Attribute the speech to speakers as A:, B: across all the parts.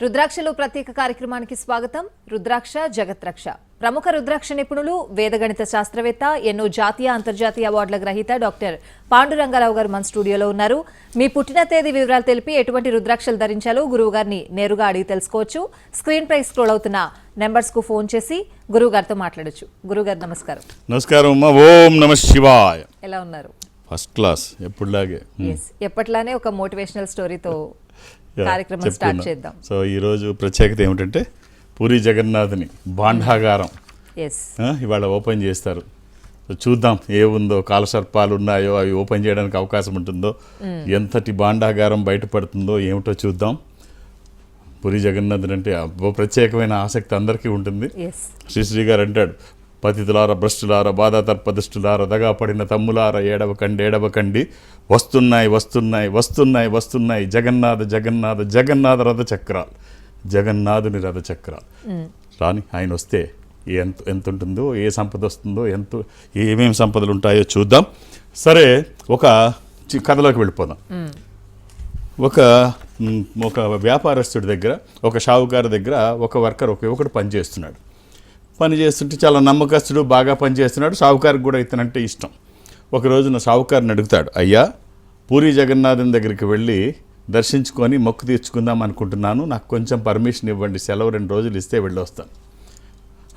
A: రుద్రాక్షలు ప్రత్యేక కార్యక్రమానికి స్వాగతం. రుద్రాక్ష జగత్రక్ష. ప్రముఖ రుద్రాక్ష నిపుణులు, వేదగణిత శాస్త్రవేత్త, ఎన్నో జాతీయ అంతర్జాతీయ అవార్డుల గ్రహీత డాక్టర్ పాండురంగారావు గారు మన స్టూడియోలో ఉన్నారు. మీ పుట్టిన తేదీ వివరాలు తెలిపి ఎటువంటి రుద్రాక్షలు ధరించాలో గురువు గారిని నేరుగా అడిగి తెలుసుకోవచ్చు. స్క్రీన్ పై స్క్రోల్ అవుతున్న నెంబర్స్ కు ఫోన్ చేసి గురువు గారితో మాట్లాడొచ్చు. గురువు గారు నమస్కారం.
B: నమస్కారం అమ్మా. ఓం నమః శివాయ.
A: ఎలా ఉన్నారు?
B: First class. ఎప్పుడులాగే
A: ఎప్పట్లానే ఒక మోటివేషనల్ స్టోరీతో కార్యక్రమం స్టార్ట్ చేద్దాం.
B: సో ఈరోజు ప్రత్యేకత ఏమిటంటే పూరి జగన్నాథుని భాండాగారం ఇవాళ ఓపెన్ చేస్తారు. చూద్దాం ఏముందో, కాలసర్పాలు ఉన్నాయో అవి ఓపెన్ చేయడానికి అవకాశం ఉంటుందో, ఎంతటి భాండాగారం బయటపడుతుందో ఏమిటో చూద్దాం. పూరి జగన్నాథుని అంటే ప్రత్యేకమైన ఆసక్తి అందరికీ ఉంటుంది. శ్రీశ్రీ గారు అంటాడు, పతితులార భ్రష్టులార బాధాతర్పదుష్టులార దగా పడిన తమ్ములార ఏడవకండి వస్తున్నాయి వస్తున్నాయి వస్తున్నాయి వస్తున్నాయి జగన్నాథ జగన్నాథ జగన్నాథ రథ చక్రాలు, జగన్నాథుని రథ చక్రాలు రాని. ఆయన వస్తే ఎంత ఉంటుందో, ఏ సంపద వస్తుందో, ఏమేమి సంపదలు ఉంటాయో చూద్దాం. సరే, ఒక కథలోకి వెళ్ళిపోదాం. ఒక వ్యాపారస్తుడి దగ్గర, ఒక షావుకారు దగ్గర ఒక వర్కర్, ఒక యువకుడు పనిచేస్తున్నాడు. పనిచేస్తుంటే చాలా నమ్మకస్తుడు, బాగా పనిచేస్తున్నాడు. షావుకారికి కూడా ఇతనంటే ఇష్టం. ఒక రోజున షావుకారిని అడుగుతాడు, అయ్యా పూరి జగన్నాథుని దగ్గరికి వెళ్ళి దర్శించుకొని మొక్కు తీర్చుకుందాం అనుకుంటున్నాను, నాకు కొంచెం పర్మిషన్ ఇవ్వండి, సెలవు 2 రోజులు ఇస్తే వెళ్ళొస్తాను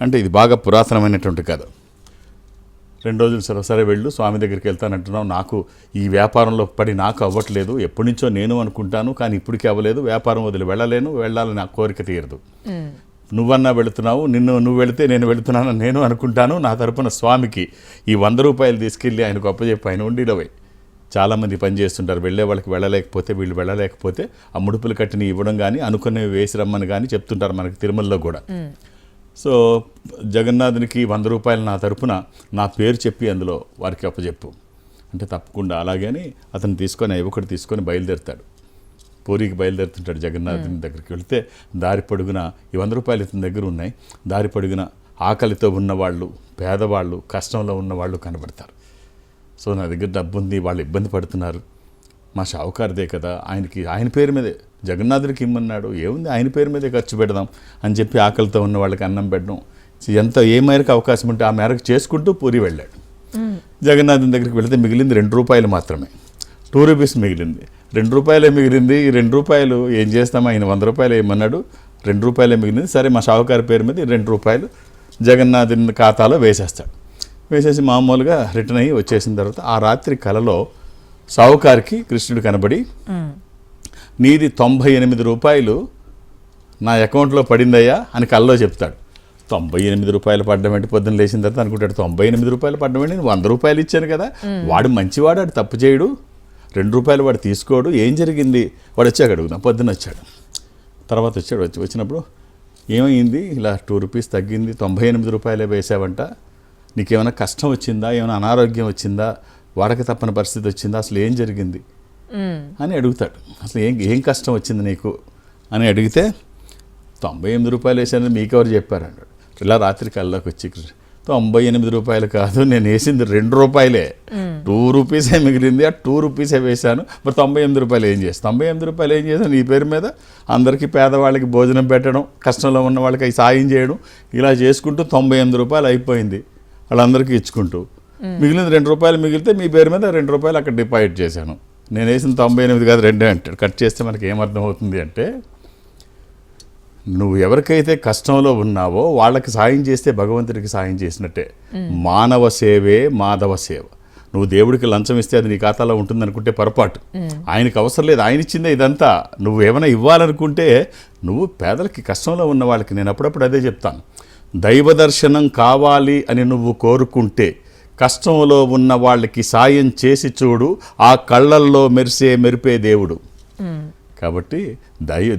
B: అంటే. ఇది బాగా పురాతనమైనటువంటి కథ. 2 రోజులు సరే వెళ్ళు, స్వామి దగ్గరికి వెళ్తానంటున్నావు, నాకు ఈ వ్యాపారంలో పడి నాకు అవ్వట్లేదు, ఎప్పటి నుంచో నేను అనుకుంటాను కానీ ఇప్పటికీ అవ్వలేదు, వ్యాపారం వదిలి వెళ్ళాలని నా కోరిక తీరదు. నువ్వన్నా వెళుతున్నావు, నువ్వు వెళితే నేను వెళుతున్నాను నేను అనుకుంటాను. నా తరపున స్వామికి ఈ 100 రూపాయలు తీసుకెళ్ళి ఆయనకు అప్పచెప్పి ఆయన ఉండిలవై. చాలామంది పనిచేస్తుంటారు, వెళ్ళే వాళ్ళకి వెళ్ళలేకపోతే, వీళ్ళు వెళ్ళలేకపోతే ఆ ముడుపులు కట్టిని ఇవ్వడం కానీ, అనుకునేవి వేసి రమ్మని కానీ చెప్తుంటారు మనకి తిరుమలలో కూడా. సో జగన్నాథునికి 100 రూపాయలు నా తరపున నా పేరు చెప్పి అందులో వారికి అప్పచెప్పు అంటే, తప్పకుండా అలాగే అని అతను తీసుకొని, ఆ యువకుడు తీసుకొని బయలుదేరుతాడు. పూరికి బయలుదేరుతుంటాడు. జగన్నాథుని దగ్గరికి వెళితే దారి పొడుగున ఈ 100 రూపాయలు ఇతని దగ్గర ఉన్నాయి. దారి పొడుగున ఆకలితో ఉన్నవాళ్ళు, పేదవాళ్ళు, కష్టంలో ఉన్నవాళ్ళు కనబడతారు. సో నా దగ్గర డబ్బు ఉంది, వాళ్ళు ఇబ్బంది పడుతున్నారు, మా షావుకారిదే కదా, ఆయన పేరు మీదే జగన్నాథుడికి ఇమ్మన్నాడు, ఏముంది ఆయన పేరు మీదే ఖర్చు పెడదాం అని చెప్పి ఆకలితో ఉన్న వాళ్ళకి అన్నం పెట్టడం, ఏ మేరకు అవకాశం ఉంటే ఆ మేరకు చేసుకుంటూ పూరి వెళ్ళాడు. జగన్నాథుని దగ్గరికి వెళితే మిగిలింది 2 రూపాయలు మాత్రమే. 2 రూపీస్ మిగిలింది. 2 రూపాయలే మిగిలింది. ఈ 2 రూపాయలు ఏం చేస్తామో, ఆయన 100 రూపాయలు ఏమన్నాడు, 2 రూపాయలే మిగిలింది. సరే మా షావుకారి పేరు మీద 2 రూపాయలు జగన్నాథుని ఖాతాలో వేసేస్తాడు. వేసేసి మామూలుగా రిటర్న్ అయ్యి వచ్చేసిన తర్వాత ఆ రాత్రి కలలో షావుకారికి కృష్ణుడు కనబడి, నీది 98 రూపాయలు నా అకౌంట్లో పడిందయ్యా అని కల్లో చెప్తాడు. 98 రూపాయలు పడ్డం ఏంటి, పొద్దున్న లేచిన తర్వాత అనుకుంటాడు, 98 రూపాయలు పడ్డం ఏంటి, నేను 100 రూపాయలు ఇచ్చాను కదా, వాడు మంచివాడు, వాడు తప్పు చేయడు, 2 రూపాయలు వాడు తీసుకోడు, ఏం జరిగింది, వాడు వచ్చాక అడుగుదాం. పొద్దున్న వచ్చాడు, తర్వాత వచ్చినప్పుడు ఏమైంది, ఇలా 2 రూపీస్ తగ్గింది, 98 రూపాయలే వేసావంట, నీకేమైనా కష్టం వచ్చిందా, ఏమైనా అనారోగ్యం వచ్చిందా, వాడక తప్పని పరిస్థితి వచ్చిందా, అసలు ఏం జరిగింది అని అడుగుతాడు. అసలు ఏం కష్టం వచ్చింది నీకు అని అడిగితే, 98 రూపాయలు వేసానని మీకెవరు చెప్పారు అన్నాడు. ఇలా రాత్రి కల్లోకి వచ్చి, 98 రూపాయలు కాదు, నేను వేసింది 2 రూపాయలే, 2 రూపీసే మిగిలింది, ఆ 2 రూపీసే వేశాను, మరి 98 రూపాయలు ఏం చేస్తాను, 98 రూపాయలు ఏం చేశాను, నీ పేరు మీద అందరికీ పేదవాళ్ళకి భోజనం పెట్టడం, కష్టంలో ఉన్న వాళ్ళకి అవి సాయం చేయడం, ఇలా చేసుకుంటూ 98 రూపాయలు అయిపోయింది, వాళ్ళందరికీ ఇచ్చుకుంటూ. మిగిలింది 2 రూపాయలు మిగిలితే మీ పేరు మీద 2 రూపాయలు అక్కడ డిపాజిట్ చేశాను. నేను వేసిన 98 కాదు 2 అంటాడు. కట్ చేస్తే మనకి ఏమర్థం అవుతుంది అంటే, నువ్వు ఎవరికైతే కష్టంలో ఉన్నావో వాళ్ళకి సాయం చేస్తే భగవంతుడికి సాయం చేసినట్టే. మానవ సేవే మాధవ సేవ. నువ్వు దేవుడికి లంచం ఇస్తే అది నీ ఖాతాలో ఉంటుందనుకుంటే పొరపాటు. ఆయనకు అవసరం లేదు, ఆయన ఇచ్చిందే ఇదంతా. నువ్వు ఏమైనా ఇవ్వాలనుకుంటే నువ్వు పేదలకి, కష్టంలో ఉన్న వాళ్ళకి, నేను అప్పుడప్పుడు అదే చెప్తాను, దైవ దర్శనం కావాలి అని నువ్వు కోరుకుంటే కష్టంలో ఉన్న వాళ్ళకి సాయం చేసి చూడు, ఆ కళ్ళల్లో మెరిపే దేవుడు. కాబట్టి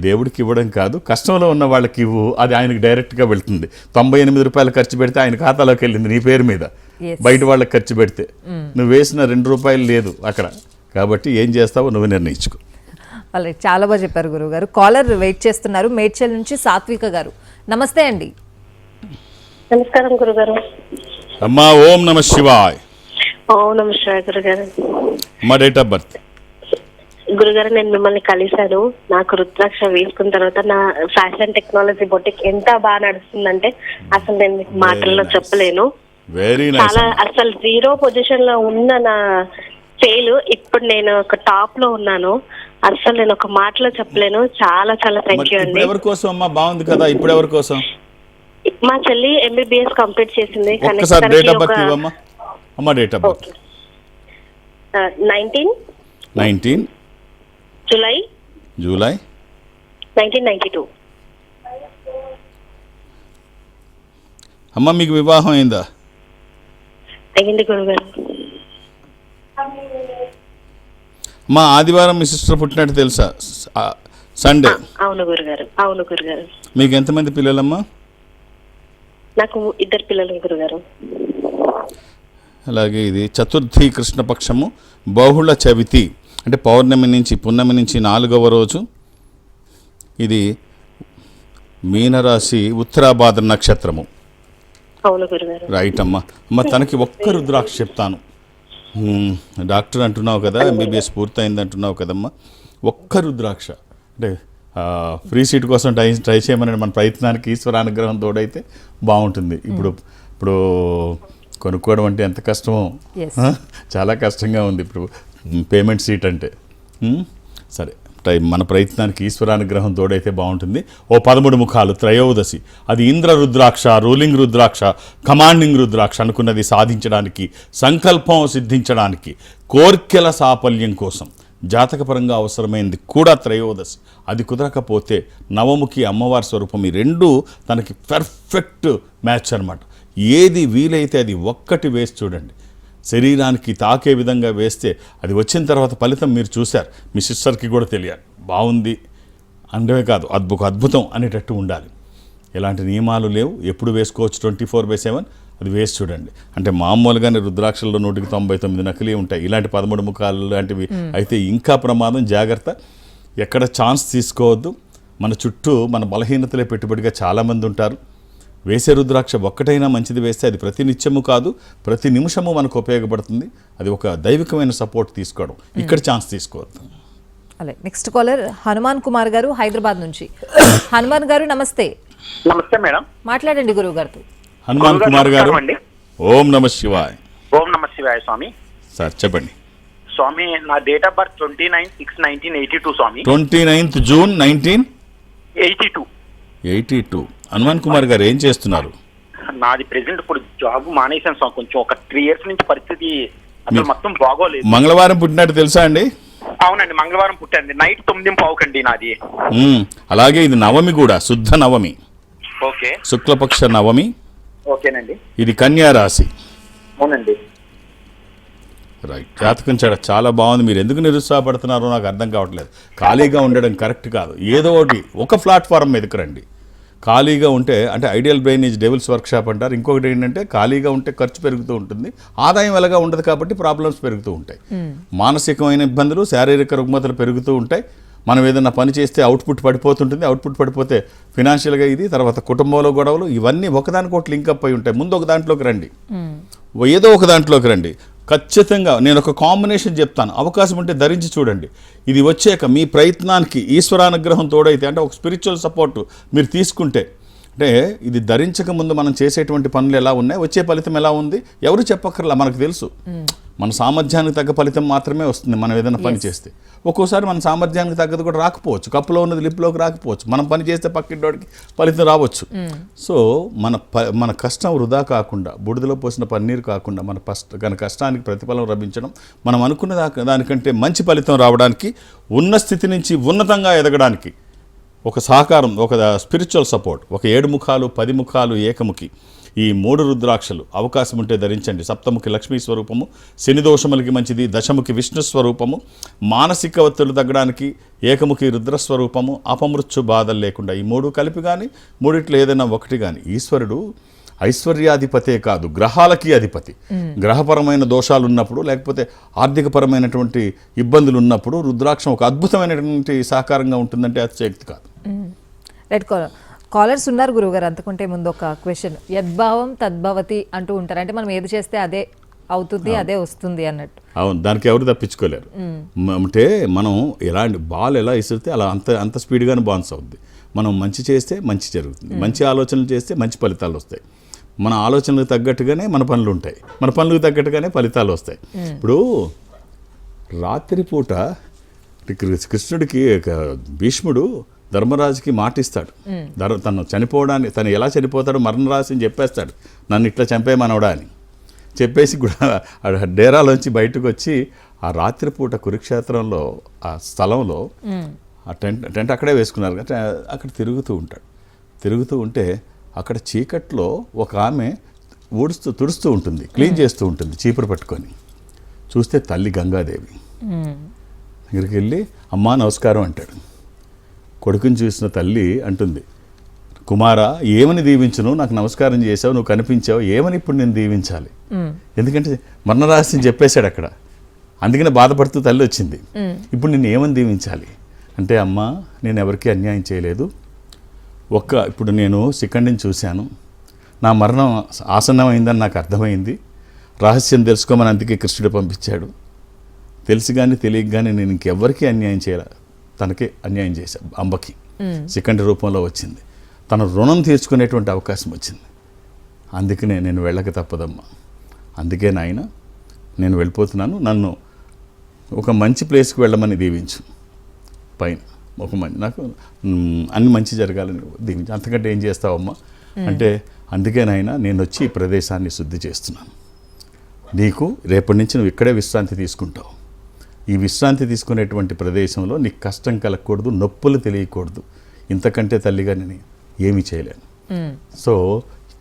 B: దేవుడికి ఇవ్వడం కాదు, కష్టంలో ఉన్న వాళ్ళకి ఇవ్వు, అది ఆయనకి డైరెక్ట్గా వెళ్తుంది. 98 రూపాయలు ఖర్చు పెడితే ఆయన ఖాతాలోకి వెళ్ళింది నీ పేరు మీద. బయట వాళ్ళకి ఖర్చు పెడితే నువ్వు వేసిన 2 రూపాయలు లేదు అక్కడ. కాబట్టి ఏం చేస్తావో నువ్వు నిర్ణయించుకో.
A: వాళ్ళకి చాలా బాగా చెప్పారు గురువు గారు. కాలర్ వెయిట్ చేస్తున్నారు, మేడ్చల్ నుంచి సాత్విక గారు. నమస్తే అండి.
C: నమస్కారం గురుగారు.
B: అమ్మా ఓం నమః శివాయ్.
C: ఓం నమః శివాయ్ గురుగారు.
B: మా డేట్ ఆఫ్ బర్త్
C: గురుగారు, నేను మిమ్మల్ని కలిశాను. నాకు రుద్రాక్ష వేసుకున్న తర్వాత నా ఫ్యాషన్ టెక్నాలజీ బొటిక్ ఎంత బాగా నడుస్తుందంటే అసలు నేను మీకు మాటల్లో చెప్పలేను.
B: వెరీ
C: చాలా అసలు జీరో పొజిషన్ లో ఉన్న నా సేల్ ఇప్పుడు నేను ఒక టాప్ లో ఉన్నాను. అసలు నేను ఒక మాటలో చెప్పలేను. చాలా చాలా థ్యాంక్ యూ అండి.
B: ఎవరి కోసం అమ్మా? బాగుంది కదా. ఇప్పుడు ఎవరి కోసం?
C: మా చెల్లి ఎంబీబీఎస్ కంప్లీట్ చేసింది.
B: ఒక్కసారి డేట్ ఆఫ్ బర్త్ ఇవ్వమ్మా. అమ్మా డేట్ ఆఫ్ బర్త్
C: 19 జూలై 1992.
B: అమ్మా మీకు వివాహం అయిందా?
C: అయ్యింది గురుగారు.
B: అమ్మా ఆదివారం మీ సిస్టర్ పుట్టినట్టు తెలుసా? సండే.
C: అవును గురుగారు. అవును గురుగారు.
B: మీకు ఎంతమంది పిల్లలమ్మా?
C: నాకు 2 పిల్లలు గురుగారు.
B: అలాగే ఇది చతుర్థి కృష్ణపక్షము బహుళ చవితి అంటే పౌర్ణమి నుంచి పున్నమి నుంచి 4వ రోజు. ఇది మీనరాశి ఉత్తరాభాద్ర నక్షత్రము.
C: అవును గురుగారు.
B: రైట్ అమ్మా. తనకి ఒక్క రుద్రాక్ష చెప్తాను. డాక్టర్ అంటున్నావు కదా, ఎంబీబీఎస్ పూర్తయింది అంటున్నావు కదమ్మా. ఒక్క రుద్రాక్ష అంటే ఫ్రీ సీట్ కోసం ట్రై చేయమని మన ప్రయత్నానికి ఈశ్వరానుగ్రహం తోడైతే బాగుంటుంది. ఇప్పుడు కొనుక్కోవడం అంటే ఎంత కష్టమో, చాలా కష్టంగా ఉంది ఇప్పుడు పేమెంట్ సీట్ అంటే. సరే మన ప్రయత్నానికి ఈశ్వరానుగ్రహం తోడైతే బాగుంటుంది. ఓ 13 ముఖాలు త్రయోదశి, అది ఇంద్ర రుద్రాక్ష, రూలింగ్ రుద్రాక్ష, కమాండింగ్ రుద్రాక్ష. అనుకున్నది సాధించడానికి, సంకల్పం సిద్ధించడానికి, కోర్కెల సాఫల్యం కోసం జాతకపరంగా అవసరమైంది కూడా త్రయోదశి. అది కుదరకపోతే నవముఖి అమ్మవారి స్వరూపం. ఈ రెండు తనకి పర్ఫెక్ట్ మ్యాచ్ అనమాట. ఏది వీలైతే అది ఒక్కటి వేసి చూడండి. శరీరానికి తాకే విధంగా వేస్తే అది వచ్చిన తర్వాత ఫలితం మీరు చూశారు. మీ సిస్టర్కి కూడా తెలియాలి. బాగుంది అంటే కాదు, అద్భుతం అనేటట్టు ఉండాలి. ఎలాంటి నియమాలు లేవు, ఎప్పుడు వేసుకోవచ్చు. 24/7 అది వేసి చూడండి. అంటే మామూలుగానే రుద్రాక్షల్లో 199 నకిలీ ఉంటాయి. ఇలాంటి 13 ముఖాలు లాంటివి అయితే ఇంకా ప్రమాదం. జాగ్రత్త, ఎక్కడ ఛాన్స్ తీసుకోవద్దు. మన చుట్టూ మన బలహీనతలే పెట్టుబడిగా చాలామంది ఉంటారు. వేసే రుద్రాక్ష ఒక్కటైనా మంచిది వేస్తే అది ప్రతి నిత్యము కాదు, ప్రతి నిమిషము మనకు ఉపయోగపడుతుంది. అది ఒక దైవికమైన సపోర్ట్ తీసుకోవడం. ఇక్కడ ఛాన్స్ తీసుకోవద్దు.
A: అలాగే నెక్స్ట్ కాలర్ హనుమాన్ కుమార్ గారు హైదరాబాద్ నుంచి. హనుమాన్ గారు నమస్తే.
D: నమస్తే మేడం.
A: మాట్లాడండి గురువు గారితో.
B: హనుమాన్ కుమార్ గారు, ఓం నమ శివాయ్.
D: ఓం నమ శివాయ స్వామి.
B: సార్ చెప్పండి
D: స్వామి. నా డేట్ ఆఫ్ బర్త్ 29/6/1982 స్వామి.
B: 29th June
D: 1982.
B: హనుమాన్ కుమార్ గారు ఏం చేస్తున్నారు?
D: నాది ప్రెసెంట్ ఇప్పుడు జాబ్ మానేశాను స్వామి. కొంచెం ఒక 3 years నుంచి పరిస్థితి అసలు మొత్తం బాగోలేదు.
B: మంగళవారం పుట్టినట్టు తెలుసా అండి?
D: అవునండి, మంగళవారం పుట్టాండి. నైట్ 9:15 నాది.
B: అలాగే ఇది నవమి కూడా, శుద్ధ నవమి.
D: ఓకే.
B: శుక్లపక్ష నవమి.
D: ఓకేనండి.
B: ఇది కన్యా రాశి.
D: అవునండి.
B: రైట్. జాతకం చాలా బాగుంది. మీరు ఎందుకు నిరుత్సాహపడుతున్నారో నాకు అర్థం కావట్లేదు. ఖాళీగా ఉండడం కరెక్ట్ కాదు. ఏదో ఒకటి ఒక ప్లాట్ఫామ్ మీదకి రండి. ఖాళీగా ఉంటే అంటే ideal brain is devils workshop అంటారు. ఇంకొకటి ఏంటంటే ఖాళీగా ఉంటే ఖర్చు పెరుగుతూ ఉంటుంది, ఆదాయం ఎలాగా ఉండదు కాబట్టి ప్రాబ్లమ్స్ పెరుగుతూ ఉంటాయి. మానసికమైన ఇబ్బందులు, శారీరక రుగ్మతలు పెరుగుతూ ఉంటాయి. మనం ఏదైనా పని చేస్తే అవుట్పుట్ పడిపోతుంటుంది. అవుట్పుట్ పడిపోతే ఫినాన్షియల్గా ఇది, తర్వాత కుటుంబంలో గొడవలు, ఇవన్నీ ఒకదానికొకటి లింకప్ అయి ఉంటాయి. ముందు ఒక దాంట్లోకి రండి, ఏదో ఒక దాంట్లోకి రండి. ఖచ్చితంగా నేను ఒక కాంబినేషన్ చెప్తాను. అవకాశం ఉంటే ధరించి చూడండి. ఇది వచ్చాక మీ ప్రయత్నానికి ఈశ్వరానుగ్రహం తోడైతే, అంటే ఒక స్పిరిచువల్ సపోర్ట్ మీరు తీసుకుంటే, అంటే ఇది ధరించక ముందు మనం చేసేటువంటి పనులు ఎలా ఉన్నాయి, వచ్చే ఫలితం ఎలా ఉంది ఎవరు చెప్పక్కర్లా, మనకు తెలుసు. మన సామర్థ్యానికి తగ్గ ఫలితం మాత్రమే వస్తుంది మనం ఏదైనా పని చేస్తే. ఒక్కోసారి మన సామర్థ్యానికి తగ్గదు కూడా రాకపోవచ్చు. కప్పులో ఉన్నది లిప్లోకి రాకపోవచ్చు. మనం పని చేస్తే పక్కింటోడికి ఫలితం రావచ్చు. సో మన కష్టం వృధా కాకుండా, బూడిదలో పోసిన పన్నీరు కాకుండా మన కష్టానికి ప్రతిఫలం లభించడం, మనం అనుకున్న దానికంటే మంచి ఫలితం రావడానికి, ఉన్న స్థితి నుంచి ఉన్నతంగా ఎదగడానికి ఒక సహకారం, ఒక స్పిరిచువల్ సపోర్ట్, ఒక 7 ముఖాలు 10 ముఖాలు ఏకముఖి, ఈ 3 రుద్రాక్షలు అవకాశం ఉంటే ధరించండి. సప్తముఖి లక్ష్మీ స్వరూపము, శని దోషములకి మంచిది. దశముఖి విష్ణు స్వరూపము, మానసిక ఒత్తిడి తగ్గడానికి ఏకముఖి రుద్రస్వరూపము, అపమృత్యు బాధలు లేకుండా. ఈ 3 కలిపి కానీ, మూడిట్లో ఏదైనా ఒకటి కానీ. ఈశ్వరుడు ఐశ్వర్యాధిపతే కాదు, గ్రహాలకి అధిపతి. గ్రహపరమైన దోషాలు ఉన్నప్పుడు, లేకపోతే ఆర్థికపరమైనటువంటి ఇబ్బందులు ఉన్నప్పుడు రుద్రాక్షం ఒక అద్భుతమైనటువంటి సహకారంగా ఉంటుందంటే అతిశయోక్తి కాదు.
A: రైట్. కాలర్స్ ఉన్నారు గురువుగారు. అంతకుంటే ముందు ఒక క్వశ్చన్. యద్భావం తద్భవతి అంటూ ఉంటారు. అంటే మనం ఏది చేస్తే అదే అవుతుంది, అదే వస్తుంది అన్నట్టు.
B: అవును, దానికి ఎవరు తప్పించుకోలేరు. అంటే మనం ఎలాంటి బాల్ ఎలా ఇసిరితే అలా అంత స్పీడ్గానే బౌన్స్ అవుద్ది. మనం మంచి చేస్తే మంచి జరుగుతుంది, మంచి ఆలోచనలు చేస్తే మంచి ఫలితాలు వస్తాయి. మన ఆలోచనలకు తగ్గట్టుగానే మన పనులు ఉంటాయి, మన పనులకు తగ్గట్టుగానే ఫలితాలు వస్తాయి. ఇప్పుడు రాత్రిపూట కృష్ణుడికి భీష్ముడు ధర్మరాజుకి మాటిస్తాడు. తను ఎలా చనిపోతాడో మరణరాశి అని చెప్పేస్తాడు, నన్ను ఇట్లా చంపేమనవడా అని చెప్పేసి కూడా డేరాలోంచి బయటకు వచ్చి ఆ రాత్రిపూట కురుక్షేత్రంలో ఆ స్థలంలో ఆ టెంట్ అక్కడే వేసుకున్నారు కదా, అక్కడ తిరుగుతూ ఉంటే అక్కడ చీకట్లో ఒక ఆమె తుడుస్తూ ఉంటుంది, క్లీన్ చేస్తూ ఉంటుంది చీపురు పట్టుకొని. చూస్తే తల్లి గంగాదేవి. దగ్గరికి వెళ్ళి అమ్మా నమస్కారం అంటాడు. కొడుకుని చూసిన తల్లి అంటుంది, కుమారా ఏమని దీవించను, నాకు నమస్కారం చేసావు, నువ్వు కనిపించావు, ఏమని ఇప్పుడు నేను దీవించాలి? ఎందుకంటే మరణరాశిని చెప్పేశాడు అక్కడ, అందుకనే బాధపడుతూ తల్లి వచ్చింది. ఇప్పుడు నేను ఏమని దీవించాలి అంటే, అమ్మా నేను ఎవరికీ అన్యాయం చేయలేదు, ఇప్పుడు నేను శిఖండిని చూశాను, నా మరణం ఆసన్నమైందని నాకు అర్థమైంది, రహస్యం తెలుసుకోమని అందుకే కృష్ణుడు పంపించాడు. తెలిసి కానీ తెలియక కానీ నేను ఇంకెవ్వరికీ అన్యాయం చేయాలి, తనకే అన్యాయం చేశాను. అంబకి శిఖండి రూపంలో వచ్చింది, తన రుణం తీర్చుకునేటువంటి అవకాశం వచ్చింది. అందుకనే నేను వెళ్ళక తప్పదమ్మా, అందుకే నాయన నేను వెళ్ళిపోతున్నాను, నన్ను ఒక మంచి ప్లేస్కి వెళ్ళమని దీవించు, పైన నాకు అన్ని మంచి జరగాలని దీవించు, అంతకంటే ఏం చేస్తావమ్మా అంటే, అందుకేనైనా నేను వచ్చి ఈ ప్రదేశాన్ని శుద్ధి చేస్తున్నాను, నీకు రేపటి నుంచి నువ్వు ఇక్కడే విశ్రాంతి తీసుకుంటావు, ఈ విశ్రాంతి తీసుకునేటువంటి ప్రదేశంలో నీకు కష్టం కలగకూడదు, నొప్పులు తెలియకూడదు, ఇంతకంటే తల్లిగా నేను ఏమీ చేయలేను. సో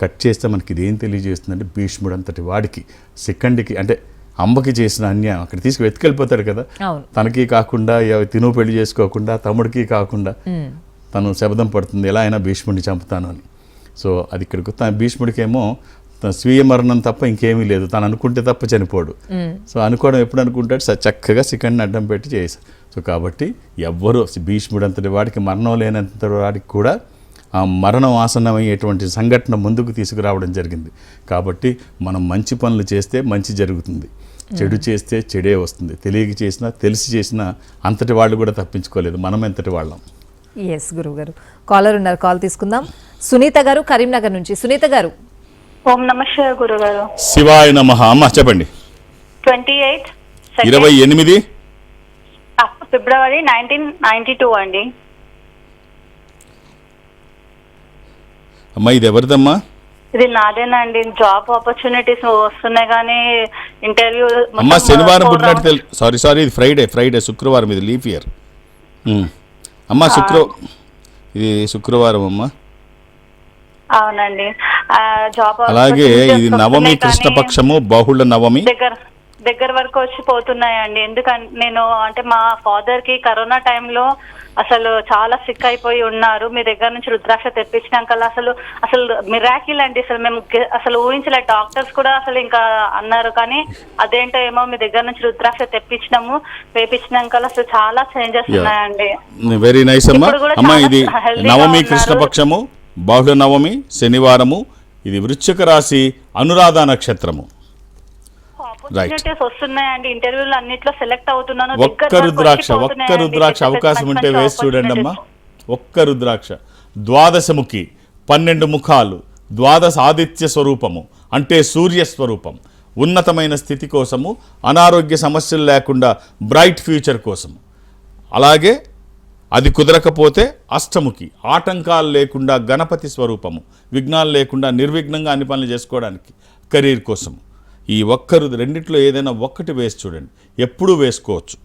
B: కట్ చేస్తే మనకి ఇదేం తెలియజేస్తుందంటే, భీష్ముడు అంతటి వాడికి శిఖండికి అంటే అంబకి చేసిన అన్యాయం అక్కడ తీసుకు వెతికెళ్ళిపోతాడు కదా, తనకి కాకుండా తిను పెళ్లి చేసుకోకుండా తమ్ముడికి కాకుండా తను శబ్దం పడుతుంది, ఎలా అయినా భీష్ముడిని చంపుతాను అని. సో అది ఇక్కడికి భీష్ముడికేమో తన స్వీయ మరణం తప్ప ఇంకేమీ లేదు, తను అనుకుంటే తప్ప చనిపోడు. సో అనుకోవడం ఎప్పుడు అనుకుంటాడు, చక్కగా శిఖండిని అడ్డం పెట్టి చేశాడు. సో కాబట్టి ఎవ్వరూ భీష్ముడు అంతటి వాడికి మరణం లేనంత వాడికి కూడా ఆ మరణం ఆసన్నమయ్యేటువంటి సంఘటన ముందుకు తీసుకురావడం జరిగింది. కాబట్టి మనం మంచి పనులు చేస్తే మంచి జరుగుతుంది, చెడు చేస్తే చెడే వస్తుంది. తెలియక చేసినా తెలిసి చేసినా అంతటి వాళ్ళు కూడా తప్పించుకోలేదు, మనం ఎంతటి వాళ్ళం.
A: ఎస్ గురుగారు, కాలర్ ఉన్నారు, కాల్ తీసుకుందాం. సునీత గారు కరీంనగర్ నుంచి. సునీత గారు.
E: ఓం నమస్తే గురుగారు.
B: శివాయ నమః. అమ్మ చెప్పండి. 28
E: ఫిబ్రవరి 1992 అండి.
B: అమ్మా ఇది ఎవరిదమ్మా?
E: ఇది నాదేనండి. జాబ్ ఆపర్చునిటీస్ వస్తున్నాయి కానీ ఇంటర్వ్యూ.
B: అమ్మా శనివారం పుట్టినట్టు సారీ ఇది ఫ్రైడే శుక్రవారం, ఇది లీఫ్ ఇయర్. అమ్మా ఇది శుక్రవారం అమ్మా.
E: అవునండి. జాబ్
B: అలాగే ఇది నవమి, కృష్ణపక్షము, బహుళ నవమి
E: దగ్గర వరకు వచ్చి పోతున్నాయండి. ఎందుకంటే నేను అంటే మా ఫాదర్ కి కరోనా టైంలో అసలు చాలా సిక్ అయిపోయి ఉన్నారు. మీ దగ్గర నుంచి రుద్రాక్ష తెప్పించినాక అసలు మిరాకిల్ అండి. అసలు మేము అసలు ఊహించలే. డాక్టర్స్ కూడా అసలు ఇంకా అన్నారు, కానీ అదేంటో ఏమో మీ దగ్గర నుంచి రుద్రాక్ష తెప్పించినాము, వేపించినాక అసలు చాలా చేంజెస్ ఉన్నాయండి.
B: వెరీ నైస్ అమ్మా. అమ్మా ఇది నవమి, కృష్ణపక్షము, బహుళ నవమి, శనివారము, ఇది వృశ్చిక రాశి, అనురాధ నక్షత్రము.
E: వస్తున్నాయండి. ఇంటర్వ్యూలు అన్నిట్లో సెలెక్ట్ అవుతున్నాను.
B: ఒక్క రుద్రాక్ష అవకాశం ఉంటే వేసి చూడండి అమ్మా. ఒక్క రుద్రాక్ష, ద్వాదశముఖి, 12 ముఖాలు, ద్వాదశ ఆదిత్య స్వరూపము అంటే సూర్య స్వరూపం, ఉన్నతమైన స్థితి కోసము, అనారోగ్య సమస్యలు లేకుండా బ్రైట్ ఫ్యూచర్ కోసము. అలాగే అది కుదరకపోతే అష్టముఖి, ఆటంకాలు లేకుండా గణపతి స్వరూపము, విఘ్నాలు లేకుండా నిర్విఘ్నంగా అన్ని పనులు చేసుకోవడానికి, కెరీర్ కోసము. ఈ రెండిట్లో ఏదైనా ఒక్కటి వేసి చూడండి, ఎప్పుడూ వేసుకోవచ్చు,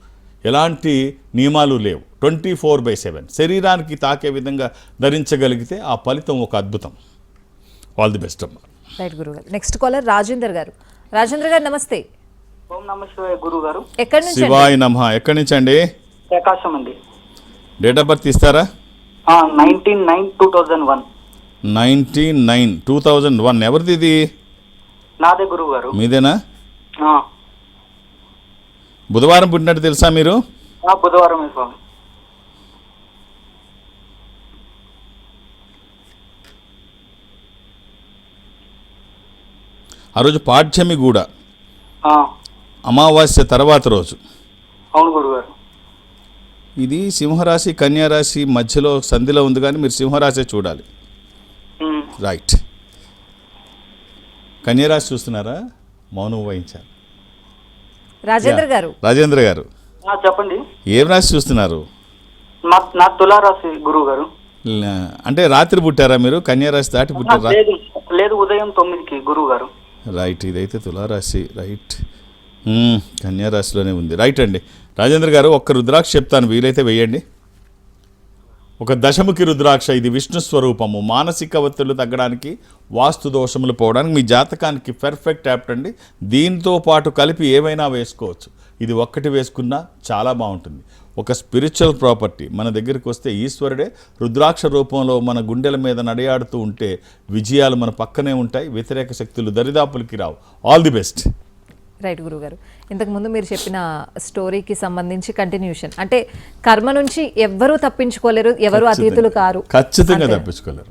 B: ఎలాంటి నియమాలు లేవు. 24/7 శరీరానికి తాకే విధంగా ధరించగలిగితే ఆ ఫలితం ఒక అద్భుతం. ఆల్ ది బెస్ట్ అమ్మా.
A: రైట్ గురుగారు. నెక్స్ట్ కాలర్ రాజేందర్ గారు. రాజేంద్ర గారు నమస్తే.
F: ఓం నమస్తే గురుగారు.
B: ఎక్కడి నుంచి? శివాయ నమః. ఎక్కడి నుంచి అండి?
F: ప్రకాశం అండి.
B: డేట్ ఆఫ్ బర్త్ ఇస్తారా?
F: 19/9/2001.
B: 19/9/2001. ఎవరిది ఇది?
F: నాదే గురువు గారు.
B: మీదేనా? బుధవారం పుట్టినట్టు తెలుసా మీరు?
F: బుధవారం స్వామి.
B: ఆ రోజు పాఠ్యమి కూడా అమావాస్య తర్వాత రోజు.
F: అవును గురుగారు.
B: ఇది సింహరాశి కన్యారాశి మధ్యలో సంధిలో ఉంది, కానీ మీరు సింహరాశి చూడాలి. రైట్. కన్యారాశి చూస్తున్నారా? మౌనం వహించాలి.
A: రాజేంద్ర గారు
F: చెప్పండి.
B: ఏం రాశి చూస్తున్నారు?
F: నా తులారాశి గురువు గారు.
B: అంటే రాత్రి పుట్టారా మీరు? కన్యారాశి దాటి పుట్టారా?
F: లేదు, ఉదయం 9కి గురువు గారు.
B: రైట్, ఇదైతే తులారాశి. రైట్, కన్యారాశిలోనే ఉంది. రైట్ అండి. రాజేంద్ర గారు, ఒక్క రుద్రాక్ష చెప్తాను, వీలైతే వేయండి. ఒక దశముఖి రుద్రాక్ష. ఇది విష్ణు స్వరూపము. మానసిక ఒత్తిళ్లు తగ్గడానికి, వాస్తు దోషములు పోవడానికి మీ జాతకానికి పర్ఫెక్ట్ యాప్ట్ అండి. దీంతో పాటు కలిపి ఏమైనా వేసుకోవచ్చు. ఇది ఒక్కటి వేసుకున్నా చాలా బాగుంటుంది. ఒక స్పిరిచువల్ ప్రాపర్టీ. మన దగ్గరికి వస్తే ఈశ్వరుడే రుద్రాక్ష రూపంలో మన గుండెల మీద నడియాడుతూ ఉంటే విజయాలు మన పక్కనే ఉంటాయి. వ్యతిరేక శక్తులు దరిదాపులకి రావు. All the best.
A: రైట్ గురుగారు, ఇంతకుముందు మీరు చెప్పిన స్టోరీకి సంబంధించి కంటిన్యూషన్, అంటే కర్మ నుంచి ఎవ్వరూ తప్పించుకోలేరు, ఎవరు అతీతులు కారు.
B: ఖచ్చితంగా తప్పించుకోలేరు.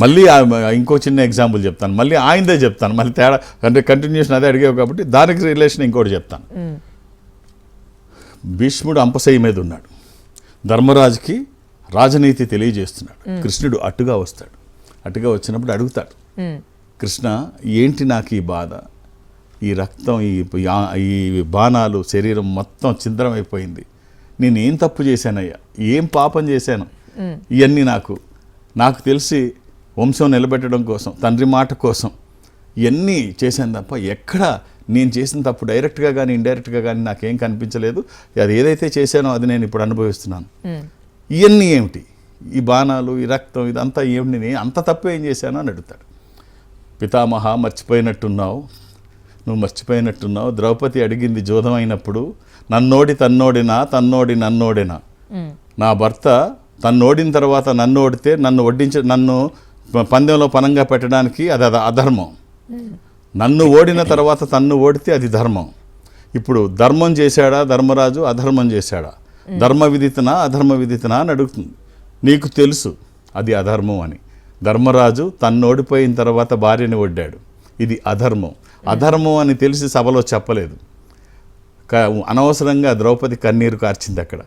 B: మళ్ళీ ఇంకో చిన్న ఎగ్జాంపుల్ చెప్తాను, మళ్ళీ ఆయనదే చెప్తాను. మళ్ళీ తేడా అంటే కంటిన్యూషన్ అదే అడిగావు కాబట్టి దానికి రిలేషన్ ఇంకోటి చెప్తాను. భీష్ముడు అంపశయ్య మీద ఉన్నాడు. ధర్మరాజుకి రాజనీతి తెలియజేస్తున్నాడు. కృష్ణుడు అటుగా వస్తాడు. అటుగా వచ్చినప్పుడు అడుగుతాడు, కృష్ణ ఏంటి నాకు ఈ బాధ, ఈ రక్తం, ఈ బాణాలు, శరీరం మొత్తం ఛిద్రమైపోయింది, నేను ఏం తప్పు చేశానయ్యా, ఏం పాపం చేశాను, ఇవన్నీ నాకు తెలిసి వంశం నిలబెట్టడం కోసం, తండ్రి మాట కోసం ఇవన్నీ చేశాను తప్ప ఎక్కడ నేను చేసిన తప్పు డైరెక్ట్గా కానీ ఇండైరెక్ట్గా కానీ నాకేం కనిపించలేదు. అది ఏదైతే చేశానో అది నేను ఇప్పుడు అనుభవిస్తున్నాను. ఇవన్నీ ఏమిటి, ఈ బాణాలు, ఈ రక్తం, ఇదంతా ఏమిటి, నేను అంత తప్పు ఏం చేశాను అని అడుగుతాడు. పితామహ, మర్చిపోయినట్టున్నావు, నువ్వు మర్చిపోయినట్టున్నావు. ద్రౌపది అడిగింది జోదం అయినప్పుడు, నన్నోడి తన్నోడినా, తన్నోడి నన్నోడినా. నా భర్త తన్నోడిన తర్వాత నన్ను ఓడితే నన్ను పందెంలో పనంగా పెట్టడానికి అది అధర్మం. నన్ను ఓడిన తర్వాత తన్ను ఓడితే అది ధర్మం. ఇప్పుడు ధర్మం చేశాడా ధర్మరాజు, అధర్మం చేశాడా, ధర్మ విదితనా అధర్మ విదితనా అని అడుగుతుంది. నీకు తెలుసు అది అధర్మం అని. ధర్మరాజు తన్ను ఓడిపోయిన తర్వాత భార్యని ఒడ్డాడు, ఇది అధర్మం. అధర్మం అని తెలిసి సభలో చెప్పలేదు. అనవసరంగా ద్రౌపది కన్నీరు కార్చింది. అక్కడ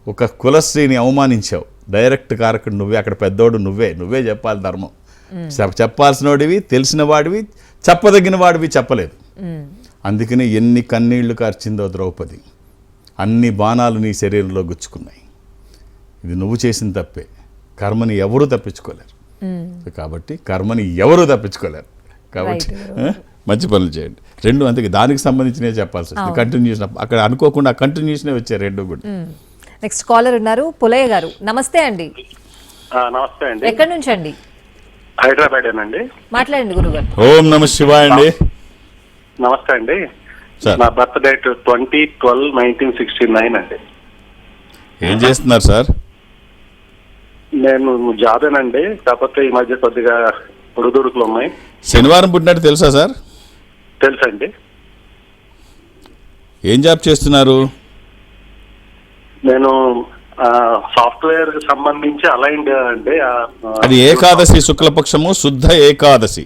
B: ఒక కులశ్రీని అవమానించావు, డైరెక్ట్ కారకుడు నువ్వే, అక్కడ పెద్దోడు నువ్వే చెప్పాలి ధర్మం. చెప్పాల్సిన వాడివి, తెలిసిన వాడివి, చెప్పదగిన వాడివి చెప్పలేదు. అందుకని ఎన్ని కన్నీళ్లు కార్చిందో ద్రౌపది. అన్ని బాణాలు నీ శరీరంలో గుచ్చుకున్నాయి. ఇది నువ్వు చేసిన తప్పే. కర్మని ఎవరూ తప్పించుకోలేరు. కాబట్టి కర్మని ఎవరూ తప్పించుకోలేరు. కాబట్టి మంచి పనులు చేయండి. రెండు అందుకే దానికి సంబంధించినవి చెప్పాల్సి వస్తుంది. కంటిన్యూషన్ అక్కడ అనుకోకుండా కంటిన్యూషనే వచ్చాయి రెండు కూడా.
A: నెక్స్ట్ కాలర్ ఉన్నారు, పులయ్య గారు. నమస్తే అండి.
G: నమస్తే అండి.
A: ఎక్కడి నుంచి అండి?
G: హైదరాబాద్ అండి.
A: మాట్లాడండి గురుగారు.
B: ఓం నమ శివాయ అండి.
G: నమస్తే అండి. నా బర్త్ డేట్ 20/12/1969 అండి.
B: ఏం చేస్తున్నారు సార్?
G: నేను జాబేనండి, కాకపోతే ఈ మధ్య కొద్దిగా ఉడుదుడుకులు ఉన్నాయి.
B: శనివారం పుట్టినట్టు తెలుసా సార్?
G: తెలుసండి.
B: ఏం జాబ్ చేస్తున్నారు?
G: నేను సాఫ్ట్వేర్ సంబంధించి అలైన్డ్ అండి.
B: అది ఏకాదశి, శుక్లపక్షము, శుద్ధ ఏకాదశి,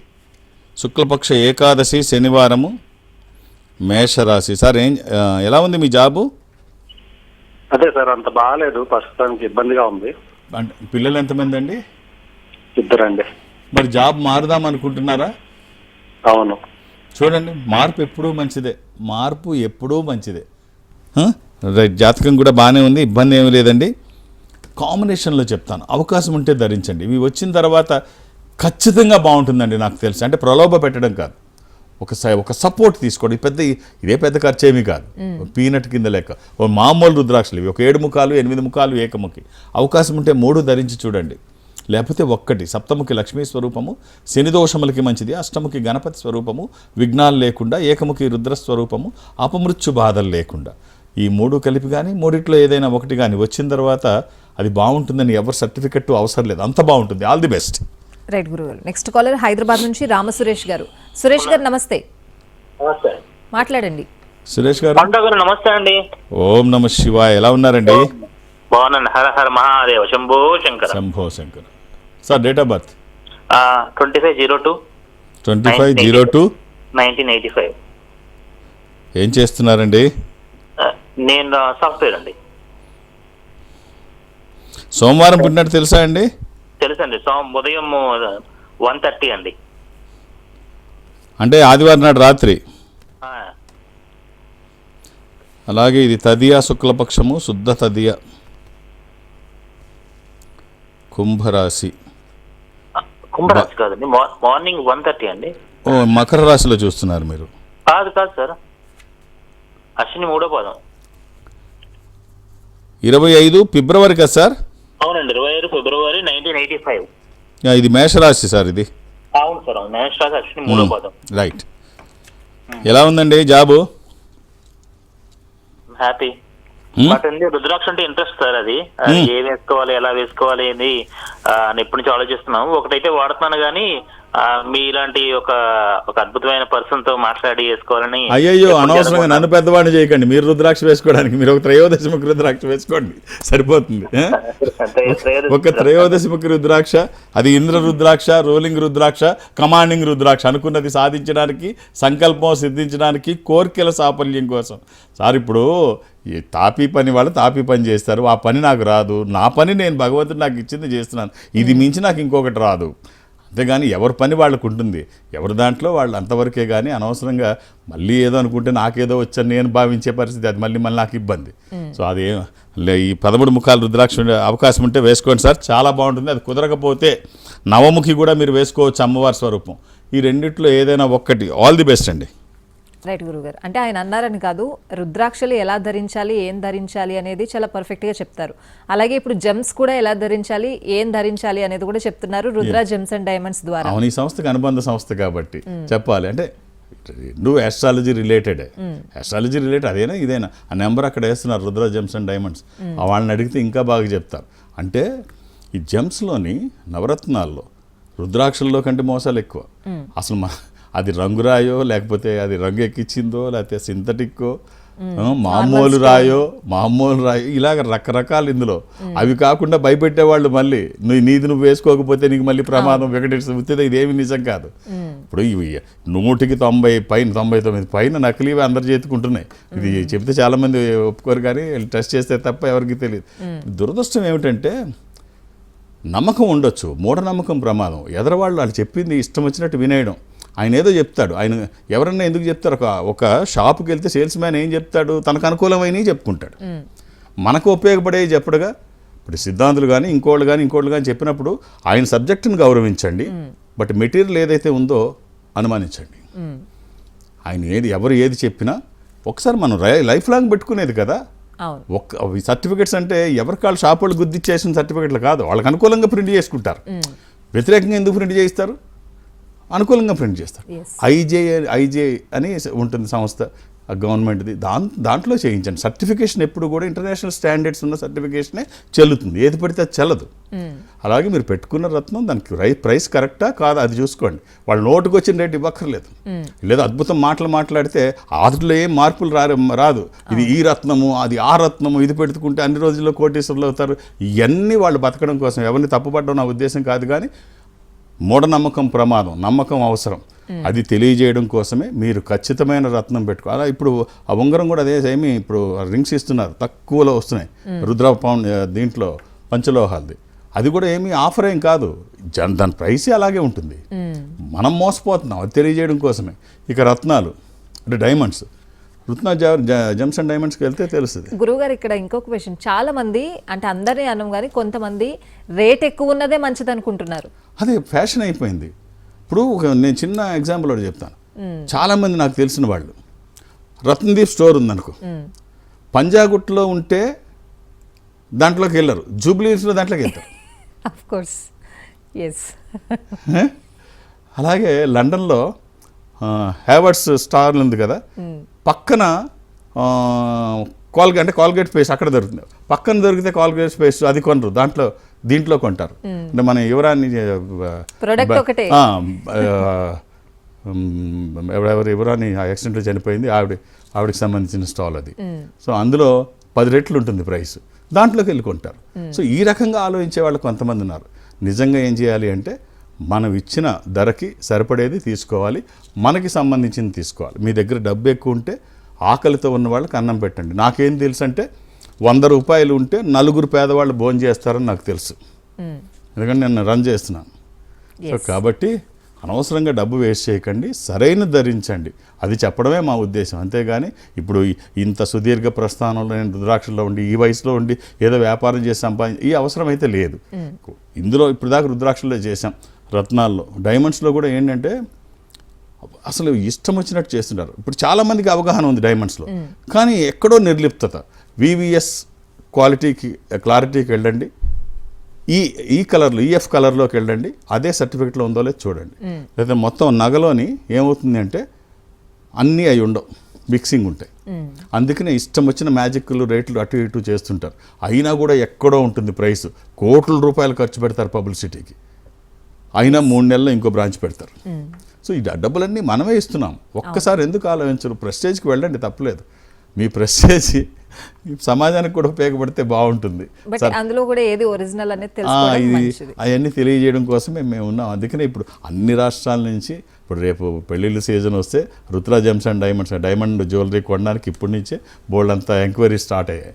B: శుక్లపక్ష ఏకాదశి, శనివారము, మేషరాశి. సార్ ఎలా ఉంది మీ జాబు?
G: అదే సార్, అంత బాగాలేదు ప్రస్తుతానికి, ఇబ్బందిగా ఉంది.
B: అంటే పిల్లలు ఎంతమంది అండి?
G: 2 అండి.
B: మరి జాబ్ మారుదాం అనుకుంటున్నారా?
G: అవును.
B: చూడండి, మార్పు ఎప్పుడూ మంచిదే. రైట్, జాతకం కూడా బాగానే ఉంది, ఇబ్బంది ఏమీ లేదండి. కాంబినేషన్లో చెప్తాను, అవకాశం ఉంటే ధరించండి. ఇవి వచ్చిన తర్వాత ఖచ్చితంగా బాగుంటుందండి నాకు తెలిసి. అంటే ప్రలోభ పెట్టడం కాదు, ఒక సపోర్ట్ తీసుకోండి. ఇదే పెద్ద ఖర్చు ఏమీ కాదు, పీనట్ కింద లెక్క. ఓ మామూలు రుద్రాక్షలు ఇవి, ఒక 7 ముఖాలు 8 ముఖాలు ఏకముఖి. అవకాశం ఉంటే 3 ధరించి చూడండి, లేకపోతే 1. సప్తముఖి లక్ష్మీ స్వరూపము, శని దోషములకి మంచిది. అష్టముఖి గణపతి స్వరూపము, విఘ్నాలు లేకుండా. ఏకముఖి రుద్రస్వరూపము, అపమృత్యు బాధలు లేకుండా. ఈ 3 కలిపి కానీ 3లో ఏదైనా 1 కానీ వచ్చిన తర్వాత అది బాగుంటుందని ఎవరు సర్టిఫికెట్ అవసరం లేదు, అంత బాగుంటుంది. All the best.
A: రైట్ గురుగారు. నెక్స్ట్ కాలర్ హైదరాబాద్ నుంచి రామ సురేష్ గారు. సురేష్ గారు నమస్తే. మాట్లాడండి.
B: సురేష్ గారు
H: నమస్తే అండి.
B: ఓం నమ శివాయ. ఎలా ఉన్నారండి?
H: బాగున్నాను. హర హర Mahadeva. Shambho Shankara.
B: Sir date of birth?
H: 25/02/1985.
B: ఏం చేస్తున్నారండి?
H: నేను సాఫ్ట్వేర్ అండి.
B: సోమవారం పుట్టినట్టు తెలుసా అండి?
H: తెలుసండి. ఉదయం 1:30 అండి.
B: అంటే ఆదివారం నాడు రాత్రి.
H: ఆ,
B: అలాగే ఇది తదియా శుక్లపక్షము, శుద్ధ తదియ, కుంభరాశి.
H: కుంభరాశి కాదండి, మార్నింగ్ 1:30 అండి.
B: ఓ, మకర రాశిలో చూస్తున్నారు మీరు.
H: కాదు సార్, అశ్విని 3వ పాదం.
B: 25 ఫిబ్రవరి కదా సార్?
H: అవునండి, 25 ఫిబ్రవరి 1985.
B: ఇది మేషరాశి సార్ ఇది.
H: అవును సార్, అవును. మేషరాశి, అశ్విని 3వ పాదం.
B: రైట్. ఎలా ఉందండి జాబు?
H: హ్యాపీ. బట్ అండి రుద్రాక్ష అంటే ఇంట్రెస్ట్ సార్. అది ఏ వేసుకోవాలి, ఎలా వేసుకోవాలి అని ఎప్పటి నుంచి ఆలోచిస్తున్నాము. ఒకటైతే వాడుతున్నాను కానీ మీ ఇలాంటి ఒక అద్భుతమైన పర్సన్ తో మాట్లాడి వేసుకోవాలని.
B: అయ్యో, అనవసరంగా నన్ను పెద్దవాడిని చేయకండి. మీరు రుద్రాక్ష వేసుకోవడానికి మీరు ఒక త్రయోదశిముఖి రుద్రాక్ష వేసుకోండి, సరిపోతుంది. ఒక త్రయోదశిముఖి రుద్రాక్ష, అది ఇంద్ర రుద్రాక్ష, రోలింగ్ రుద్రాక్ష, కమాండింగ్ రుద్రాక్ష, అనుకున్నది సాధించడానికి, సంకల్పం సిద్ధించడానికి, కోర్కెల సాఫల్యం కోసం. సార్ ఇప్పుడు ఈ తాపీ పని వాళ్ళు తాపీ పని చేస్తారు, ఆ పని నాకు రాదు, నా పని నేను భగవంతుడు నాకు ఇచ్చింది చేస్తున్నాను, ఇది మించి నాకు ఇంకొకటి రాదు. అంతేగాని ఎవరి పని వాళ్ళకు ఉంటుంది, ఎవరి దాంట్లో వాళ్ళు అంతవరకే. కానీ అనవసరంగా మళ్ళీ ఏదో అనుకుంటే నాకేదో వచ్చని నేను భావించే పరిస్థితి, అది మళ్ళీ నాకు ఇబ్బంది. సో అది ఈ 13 ముఖాలు రుద్రాక్ష అవకాశం ఉంటే వేసుకోండి సార్, చాలా బాగుంటుంది. అది కుదరకపోతే నవముఖి కూడా మీరు వేసుకోవచ్చు, అమ్మవారి స్వరూపం. ఈ రెండిట్లో ఏదైనా ఒక్కటి. ఆల్ ది బెస్ట్ అండి.
A: రైట్ గురుగారు. అంటే ఆయన అన్నారని కాదు, రుద్రాక్షలు ఎలా ధరించాలి, ఏం ధరించాలి అనేది చాలా పర్ఫెక్ట్గా చెప్తారు. అలాగే ఇప్పుడు జెమ్స్ కూడా ఎలా ధరించాలి, ఏం ధరించాలి అనేది కూడా చెప్తున్నారు రుద్ర జెమ్స్ అండ్ డైమండ్స్ ద్వారా.
B: అవును, ఈ సంస్థకి అనుబంధ సంస్థ కాబట్టి చెప్పాలి. అంటే రెండు ఆస్ట్రాలజీ రిలేటెడ్, అదేనా ఇదేనా ఆ నెంబర్ అక్కడ వేస్తున్నారు, రుద్ర జెమ్స్ అండ్ డైమండ్స్. వాళ్ళని అడిగితే ఇంకా బాగా చెప్తారు. అంటే ఈ జెమ్స్లోని నవరత్నాల్లో రుద్రాక్షల్లో కంటే మోసాలు ఎక్కువ. అసలు అది రంగురాయో, లేకపోతే అది రంగు ఎక్కించిందో, లేకపోతే సింథటిక్కో, మామూలు రాయో, ఇలాగ రకరకాలు ఇందులో. అవి కాకుండా భయపెట్టేవాళ్ళు మళ్ళీ నీది నువ్వు వేసుకోకపోతే నీకు మళ్ళీ ప్రమాదం వికటిస్తుంది. ఇదేమి నిజం కాదు. ఇప్పుడు ఇవి 100కి 90 పైన, 99 పైన నకిలీవి అందరి చేతుకుంటున్నాయి. ఇది చెప్తే చాలామంది ఒప్పుకోరు, కానీ టెస్ట్ చేస్తే తప్ప ఎవరికి తెలియదు. దురదృష్టం ఏమిటంటే నమ్మకం ఉండొచ్చు, మూఢనమ్మకం ప్రమాదం. ఎదరవాళ్ళు వాళ్ళు చెప్పింది ఇష్టం వచ్చినట్టు వినేయడం. ఆయన ఏదో చెప్తాడు, ఆయన ఎవరన్నా ఎందుకు చెప్తారు? ఒక షాపుకి వెళ్తే సేల్స్ మ్యాన్ ఏం చెప్తాడు? తనకు అనుకూలమైనవి చెప్పుకుంటాడు, మనకు ఉపయోగపడే చెప్పడుగా. ఇప్పుడు సిద్ధాంతులు కానీ ఇంకోళ్ళు కానీ చెప్పినప్పుడు ఆయన సబ్జెక్టును గౌరవించండి, బట్ మెటీరియల్ ఏదైతే ఉందో అనుమానించండి. ఆయన ఎవరు ఏది చెప్పినా ఒకసారి మనం లైఫ్ లాంగ్ పెట్టుకునేది కదా. సర్టిఫికెట్స్ అంటే ఎవరికి వాళ్ళు షాప్ వాళ్ళు గుర్తిచ్చేసిన సర్టిఫికెట్లు కాదు, వాళ్ళకి అనుకూలంగా ప్రింట్ చేసుకుంటారు. వ్యతిరేకంగా ఎందుకు ప్రింట్ చేయిస్తారు? అనుకూలంగా ప్రింట్ చేస్తారు. ఐజే అని ఉంటుంది సంస్థ, గవర్నమెంట్ది. దాంట్లో చేయించండి. సర్టిఫికేషన్ ఎప్పుడు కూడా ఇంటర్నేషనల్ స్టాండర్డ్స్ ఉన్న సర్టిఫికేషనే చెల్లుతుంది, ఏది పడితే అది చెల్లదు. అలాగే మీరు పెట్టుకున్న రత్నం దానికి ప్రైస్ కరెక్టా కాదా అది చూసుకోండి. వాళ్ళు నోటుకు వచ్చిన రేటు ఇవ్వక్కర్లేదు. లేదా అద్భుతం మాట్లాడితే ఆదులో ఏం మార్పులు రాదు. ఇది ఈ రత్నము, అది ఆ రత్నము, ఇది పెట్టుకుంటే అన్ని రోజుల్లో కోటీశ్వరులు అవుతారు. ఇవన్నీ వాళ్ళు బతకడం కోసం, ఎవరిని తప్పుపడడం నా ఉద్దేశం కాదు. కానీ మూఢనమ్మకం ప్రమాదం, నమ్మకం అవసరం. అది తెలియజేయడం కోసమే మీరు ఖచ్చితమైన రత్నం పెట్టుకో. అలా ఇప్పుడు ఆ ఉంగరం కూడా అదే ఏమి, ఇప్పుడు రింగ్స్ ఇస్తున్నారు, తక్కువలో వస్తున్నాయి. రుద్ర పౌండ్ దీంట్లో పంచలోహాలది, అది కూడా ఏమీ ఆఫర్ ఏం కాదు, దాని ప్రైస్ అలాగే ఉంటుంది. మనం మోసపోతున్నాం, అది తెలియజేయడం కోసమే. ఇక రత్నాలు అంటే డైమండ్స్, జెమ్స్ అండ్ డైమండ్స్కి వెళ్తే తెలుస్తుంది.
A: గురువుగారు ఇక్కడ ఇంకొక క్వశ్చన్, చాలా మంది అంటే అందరినీ అనం కానీ కొంతమంది రేట్ ఎక్కువ ఉన్నదే మంచిది అనుకుంటున్నారు.
B: అదే ఫ్యాషన్ అయిపోయింది. ఇప్పుడు నేను చిన్న ఎగ్జాంపుల్ ఒకటి చెప్తాను. చాలామంది నాకు తెలిసిన వాళ్ళు రత్నదీప్ స్టోర్ ఉందనుకో, పంజాగుట్లో ఉంటే దాంట్లోకి వెళ్ళరు, జూబ్లీస్లో దాంట్లోకి వెళ్తారు.
A: Of course, yes.
B: అలాగే లండన్లో హ్యావర్డ్స్ స్టార్ ఉంది కదా, పక్కన కాల్గేట్ పేస్ట్ అక్కడ దొరుకుతుంది. పక్కన దొరికితే కాల్గేట్ పేస్ట్ అది కొనరు, దీంట్లో కొంటారు. అంటే మన యువరాన్ని యువరాన్ని యాక్సిడెంట్లో చనిపోయింది, ఆవిడకి సంబంధించిన స్టాల్ అది. సో అందులో 10 రెట్లు ఉంటుంది ప్రైస్, దాంట్లోకి వెళ్ళి కొంటారు. సో ఈ రకంగా ఆలోచించే వాళ్ళు కొంతమంది ఉన్నారు. నిజంగా ఏం చేయాలి అంటే మనం ఇచ్చిన ధరకి సరిపడేది తీసుకోవాలి, మనకి సంబంధించింది తీసుకోవాలి. మీ దగ్గర డబ్బు ఎక్కువ ఉంటే ఆకలితో ఉన్న వాళ్ళకి అన్నం పెట్టండి. నాకేం తెలుసు అంటే 100 రూపాయలు ఉంటే 4 పేదవాళ్ళు భోజనం చేస్తారని నాకు తెలుసు, ఎందుకంటే నేను రన్ చేస్తున్నాను. సో కాబట్టి అనవసరంగా డబ్బు వేస్ట్ చేయకండి, సరైన ధరించండి, అది చెప్పడమే మా ఉద్దేశం. అంతేగాని ఇప్పుడు ఇంత సుదీర్ఘ ప్రస్థానంలో నేను రుద్రాక్షల్లో ఉండి ఈ వయసులో ఉండి ఏదో వ్యాపారం చేసి ఈ అవసరం అయితే లేదు. ఇందులో ఇప్పుడు దాకా రుద్రాక్షల్లో చేసాం, రత్నాల్లో, డైమండ్స్లో కూడా ఏంటంటే అసలు ఇష్టం వచ్చినట్టు చేస్తున్నారు. ఇప్పుడు చాలామందికి అవగాహన ఉంది డైమండ్స్లో, కానీ ఎక్కడో నిర్లిప్తత. వివిఎస్ క్లారిటీకి వెళ్ళండి, ఈ కలర్లో ఈఎఫ్ కలర్లోకి వెళ్ళండి, అదే సర్టిఫికెట్లో ఉందో లేదో చూడండి. లేదా మొత్తం నగలోని ఏమవుతుంది అంటే అన్నీ అవి ఉండవు, మిక్సింగ్ ఉంటాయి. అందుకనే ఇష్టం వచ్చిన మ్యాజిక్లు రేట్లు అటు ఇటు చేస్తుంటారు. అయినా కూడా ఎక్కడో ఉంటుంది ప్రైస్, కోట్ల రూపాయలు ఖర్చు పెడతారు పబ్లిసిటీకి, అయినా 3 నెలల్లో ఇంకో బ్రాంచ్ పెడతారు. సో ఈ డబ్బులన్నీ మనమే ఇస్తున్నాం. ఒక్కసారి ఎందుకు ఆలోచించరు? ప్రెస్టేజ్కి వెళ్ళండి, తప్పలేదు. మీ ప్రెస్టేజ్ సమాజానికి కూడా ఉపయోగపడితే బాగుంటుంది.
A: అందులో కూడా ఏది ఒరిజినల్ అనేది తెలుసుకోవడం మంచిది.
B: అవన్నీ తెలియజేయడం కోసమే మేము ఉన్నాం. అందుకనే ఇప్పుడు అన్ని రాష్ట్రాల నుంచి ఇప్పుడు రేపు పెళ్ళిళ్ళ సీజన్ వస్తే Rudra gems and diamond jewellery కొనడానికి ఇప్పటి నుంచే బోల్డ్ అంతా ఎంక్వైరీ స్టార్ట్ అయ్యాయి.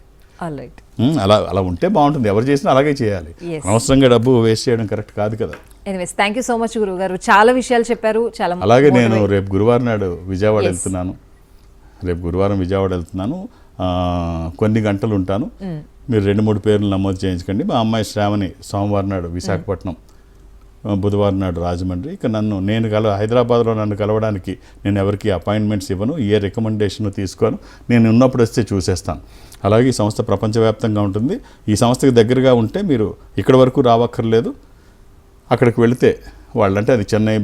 B: అలా ఉంటే బాగుంటుంది. ఎవరు చేసినా అలాగే చేయాలి, అనవసరంగా డబ్బు వేస్ట్ చేయడం కరెక్ట్ కాదు కదా.
A: Anyways thank you so much గురువు గారు, చాలా విషయాలు చెప్పారు. చాలా
B: అలాగే నేను రేపు గురువారం నాడు విజయవాడ వెళ్తున్నాను. కొన్ని గంటలు ఉంటాను. మీరు 2-3 పేర్లు నమోదు చేయించకండి. మా అమ్మాయి శ్రావణి సోమవారం నాడు విశాఖపట్నం, బుధవారం నాడు రాజమండ్రి. ఇక నేను హైదరాబాద్లో నన్ను కలవడానికి నేను ఎవరికి అపాయింట్మెంట్స్ ఇవ్వను, ఏ రికమెండేషన్ తీసుకోను. నేను ఉన్నప్పుడు వస్తే చూసేస్తాను. అలాగే ఈ సంస్థ ప్రపంచవ్యాప్తంగా ఉంటుంది. ఈ సంస్థకి దగ్గరగా ఉంటే మీరు ఇక్కడి వరకు రావక్కర్లేదు. అక్కడికి వెళితే వాళ్ళంటే అది చెన్నై,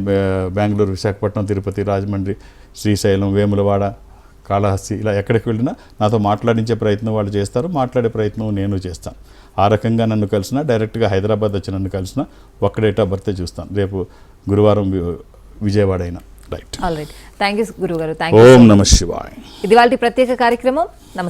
B: బెంగళూరు, విశాఖపట్నం, తిరుపతి, రాజమండ్రి, శ్రీశైలం, వేములవాడ, కాళహస్తి, ఇలా ఎక్కడికి వెళ్ళినా నాతో మాట్లాడించే ప్రయత్నం వాళ్ళు చేస్తారు, మాట్లాడే ప్రయత్నం నేను చేస్తాను. ఆ రకంగా నన్ను కలిసినా, డైరెక్ట్గా హైదరాబాద్ వచ్చి నన్ను కలిసినా ఒక్క డేట్ ఆఫ్ బర్త్ చూస్తాను. రేపు గురువారం విజయవాడ అయినా. రైట్.
A: థ్యాంక్ యూ గురువు గారు.
B: ఓం నమః శివాయ.
A: ఇది వాళ్ళ ప్రత్యేక కార్యక్రమం. నమస్తే.